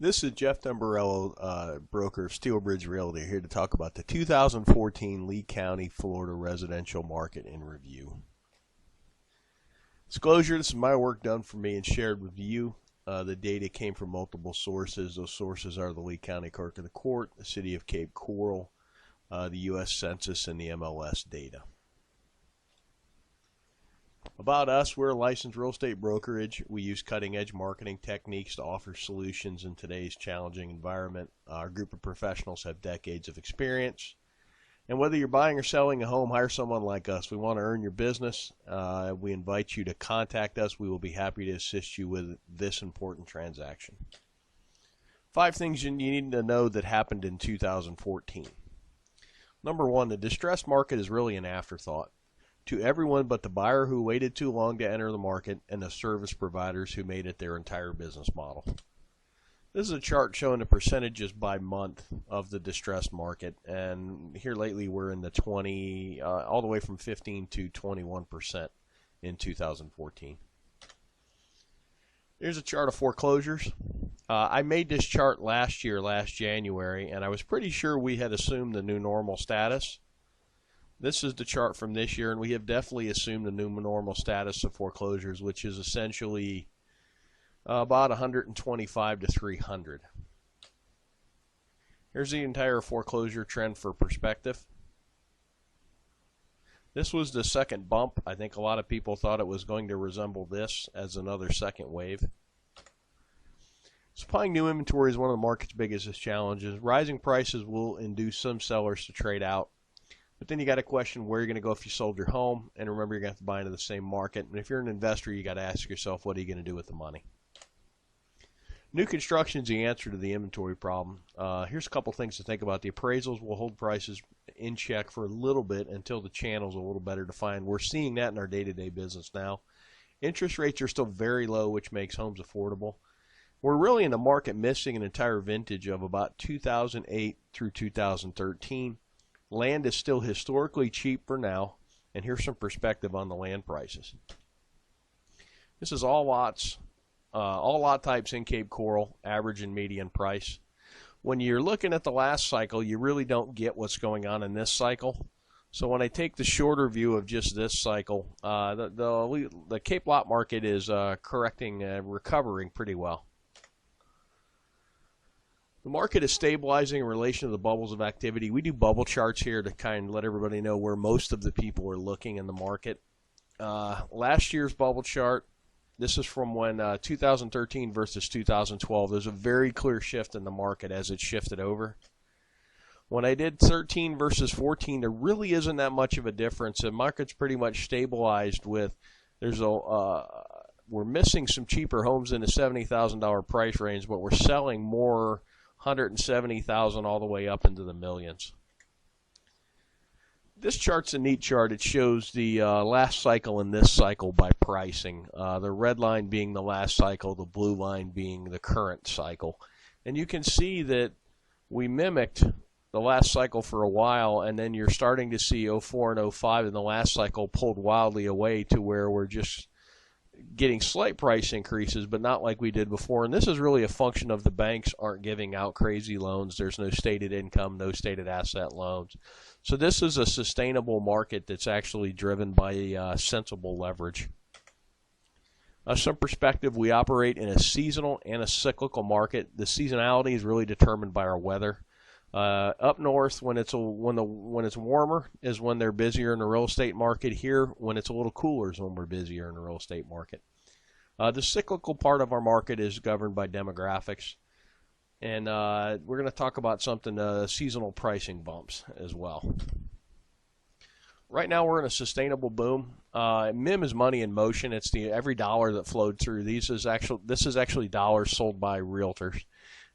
This is Jeff Dumbarello, broker of Steelbridge Realty, here to talk about the 2014 Lee County, Florida residential market in review. Disclosure, this is my work done for me and shared with you. The data came from multiple sources. Those sources are the Lee County Clerk of the Court, the City of Cape Coral, the U.S. Census, and the MLS data. About us, we're a licensed real estate brokerage. We use cutting-edge marketing techniques to offer solutions in today's challenging environment. Our group of professionals have decades of experience. And whether you're buying or selling a home, hire someone like us. We want to earn your business. We invite you to contact us. We will be happy to assist you with this important transaction. 5 things you need to know that happened in 2014. Number 1, the distressed market is really an afterthought to everyone but the buyer who waited too long to enter the market and the service providers who made it their entire business model. This is a chart showing the percentages by month of the distressed market, and here lately we're in the 20, all the way from 15 to 21% in 2014. Here's a chart of foreclosures. I made this chart last January, and I was pretty sure we had assumed the new normal status. This is the chart from this year, and we have definitely assumed the new normal status of foreclosures, which is essentially about 125 to 300. Here's the entire foreclosure trend for perspective. This was the second bump. I think a lot of people thought it was going to resemble this as another second wave. Supplying new inventory is one of the market's biggest challenges. Rising prices will induce some sellers to trade out. But then you got to question where you're going to go if you sold your home. And remember, you're going to have to buy into the same market. And if you're an investor, you got to ask yourself, what are you going to do with the money? New construction is the answer to the inventory problem. Here's a couple things to think about. The appraisals will hold prices in check for a little bit until the channel's a little better defined. We're seeing that in our day-to-day business now. Interest rates are still very low, which makes homes affordable. We're really in the market missing an entire vintage of about 2008 through 2013. Land is still historically cheap for now, and here's some perspective on the land prices. This is all lots. All lot types in Cape Coral, average and median price. When you're looking at the last cycle, you really don't get what's going on in this cycle. So when I take the shorter view of just this cycle, the Cape lot market is recovering pretty well. The market is stabilizing in relation to the bubbles of activity. We do bubble charts here to kind of let everybody know where most of the people are looking in the market. Last year's bubble chart, this is from when 2013 versus 2012. There's a very clear shift in the market as it shifted over. When I did 13 versus 14, there really isn't that much of a difference. The market's pretty much stabilized with we're missing some cheaper homes in the $70,000 price range, but we're selling more $170,000 all the way up into the millions. This chart's a neat chart. It shows the last cycle and this cycle by pricing. The red line being the last cycle, the blue line being the current cycle. And you can see that we mimicked the last cycle for a while, and then you're starting to see 04 and 05 in the last cycle pulled wildly away to where we're just getting slight price increases, but not like we did before. And this is really a function of the banks aren't giving out crazy loans. There's no stated income, no stated asset loans. So this is a sustainable market that's actually driven by sensible leverage. Some perspective, we operate in a seasonal and a cyclical market. The seasonality is really determined by our weather. Up north, when it's warmer, is when they're busier in the real estate market. Here, when it's a little cooler, is when we're busier in the real estate market. The cyclical part of our market is governed by demographics, and we're going to talk about something seasonal pricing bumps as well. Right now, we're in a sustainable boom. MIM is money in motion. It's every dollar that flowed through. This is actually dollars sold by realtors.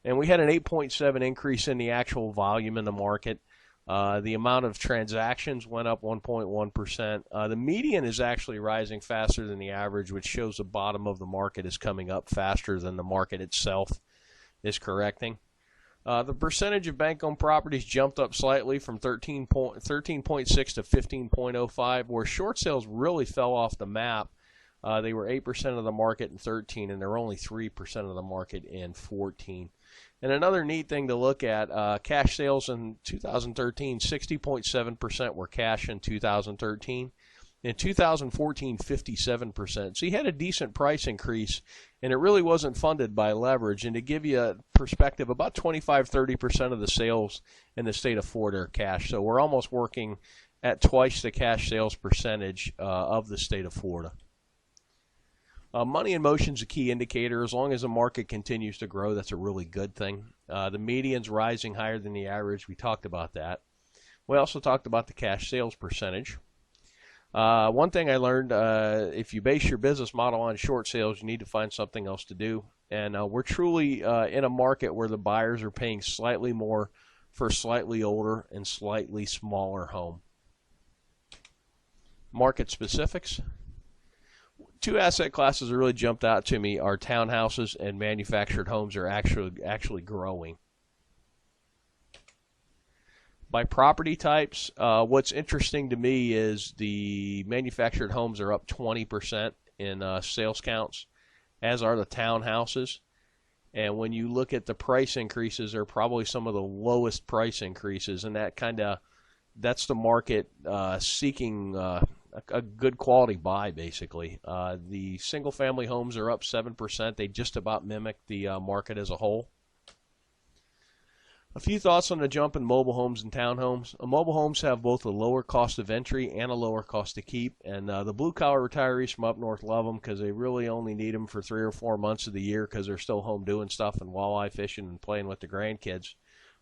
And we had an 8.7 increase in the actual volume in the market. The amount of transactions went up 1.1%. The median is actually rising faster than the average, which shows the bottom of the market is coming up faster than the market itself is correcting. The percentage of bank-owned properties jumped up slightly from 13.6 to 15.05, where short sales really fell off the map. They were 8% of the market in 13, and they're only 3% of the market in 14. And another neat thing to look at, cash sales in 2013, 60.7% were cash in 2013. In 2014, 57%. So you had a decent price increase, and it really wasn't funded by leverage. And to give you a perspective, about 25-30% of the sales in the state of Florida are cash. So we're almost working at twice the cash sales percentage of the state of Florida. Money in motion is a key indicator. As long as the market continues to grow, that's a really good thing. The median's rising higher than the average. We talked about that. We also talked about the cash sales percentage. One thing I learned, if you base your business model on short sales, you need to find something else to do. And we're truly in a market where the buyers are paying slightly more for a slightly older and slightly smaller home. Market specifics. Two asset classes that really jumped out to me are townhouses and manufactured homes are actually growing. By property types, what's interesting to me is the manufactured homes are up 20% in sales counts, as are the townhouses. And when you look at the price increases, they're probably some of the lowest price increases, and that's the market seeking a good quality buy, basically. The single-family homes are up 7%. They just about mimic the market as a whole. A few thoughts on the jump in mobile homes and townhomes. Mobile homes have both a lower cost of entry and a lower cost to keep, and the blue-collar retirees from up north love them because they really only need them for 3 or 4 months of the year because they're still home doing stuff and walleye fishing and playing with the grandkids.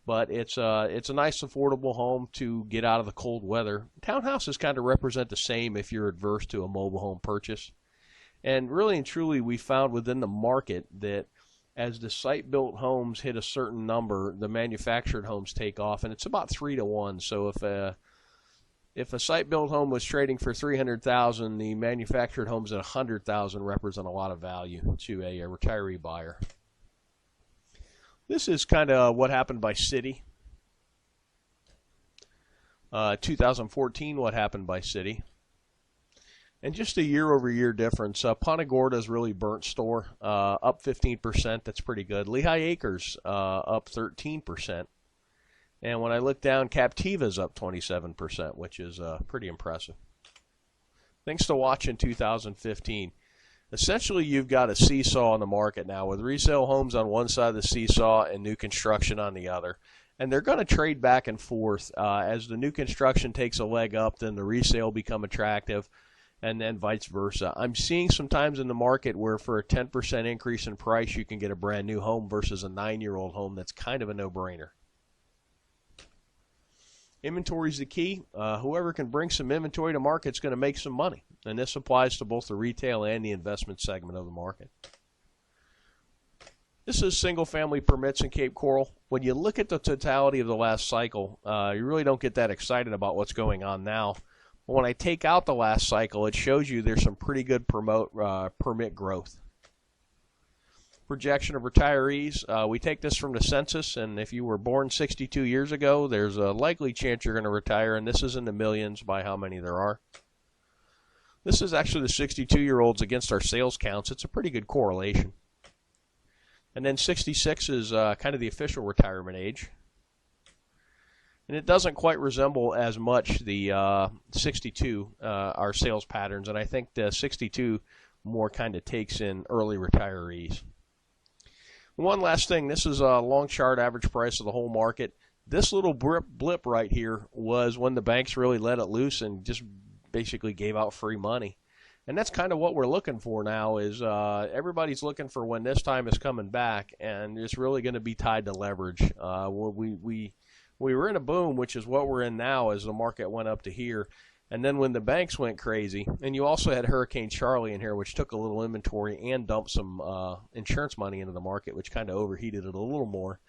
But it's a nice, affordable home to get out of the cold weather. Townhouses kind of represent the same if you're adverse to a mobile home purchase. And really and truly, we found within the market that as the site-built homes hit a certain number, the manufactured homes take off, and it's about 3 to 1. So if a site-built home was trading for $300,000, the manufactured homes at $100,000 represent a lot of value to a retiree buyer. This is kind of what happened by city. 2014, what happened by city. And just a year-over-year difference. Punta Gorda's really burnt store, up 15%. That's pretty good. Lehigh Acres up 13%. And when I look down, Captiva's up 27%, which is pretty impressive. Things to watch in 2015. Essentially, you've got a seesaw in the market now with resale homes on one side of the seesaw and new construction on the other. And they're going to trade back and forth. As the new construction takes a leg up, then the resale become attractive, and then vice versa. I'm seeing sometimes in the market where for a 10% increase in price, you can get a brand new home versus a 9-year-old home. That's kind of a no-brainer. Inventory is the key. Whoever can bring some inventory to market is going to make some money. And this applies to both the retail and the investment segment of the market. This is single-family permits in Cape Coral. When you look at the totality of the last cycle, you really don't get that excited about what's going on now. But when I take out the last cycle, it shows you there's some pretty good permit growth. Projection of retirees. We take this from the census, and if you were born 62 years ago, there's a likely chance you're going to retire, and this is in the millions by how many there are. This is actually the 62-year-olds against our sales counts. It's a pretty good correlation. And then 66 is kind of the official retirement age. And it doesn't quite resemble as much the 62, our sales patterns, and I think the 62 more kind of takes in early retirees. One last thing, this is a long chart average price of the whole market. This little blip right here was when the banks really let it loose and just basically gave out free money. And that's kind of what we're looking for now is everybody's looking for when this time is coming back, and it's really going to be tied to leverage. We were in a boom, which is what we're in now as the market went up to here. And then when the banks went crazy, and you also had Hurricane Charlie in here, which took a little inventory and dumped some insurance money into the market, which kind of overheated it a little more.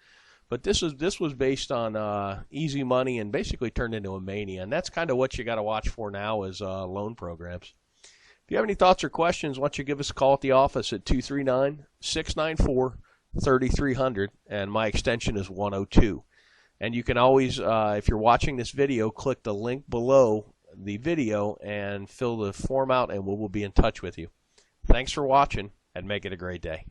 But this was based on easy money and basically turned into a mania. And that's kind of what you got to watch for now is loan programs. If you have any thoughts or questions, why don't you give us a call at the office at 239-694-3300, and my extension is 102. And you can always, if you're watching this video, click the link below the video and fill the form out, and we'll be in touch with you. Thanks for watching, and make it a great day.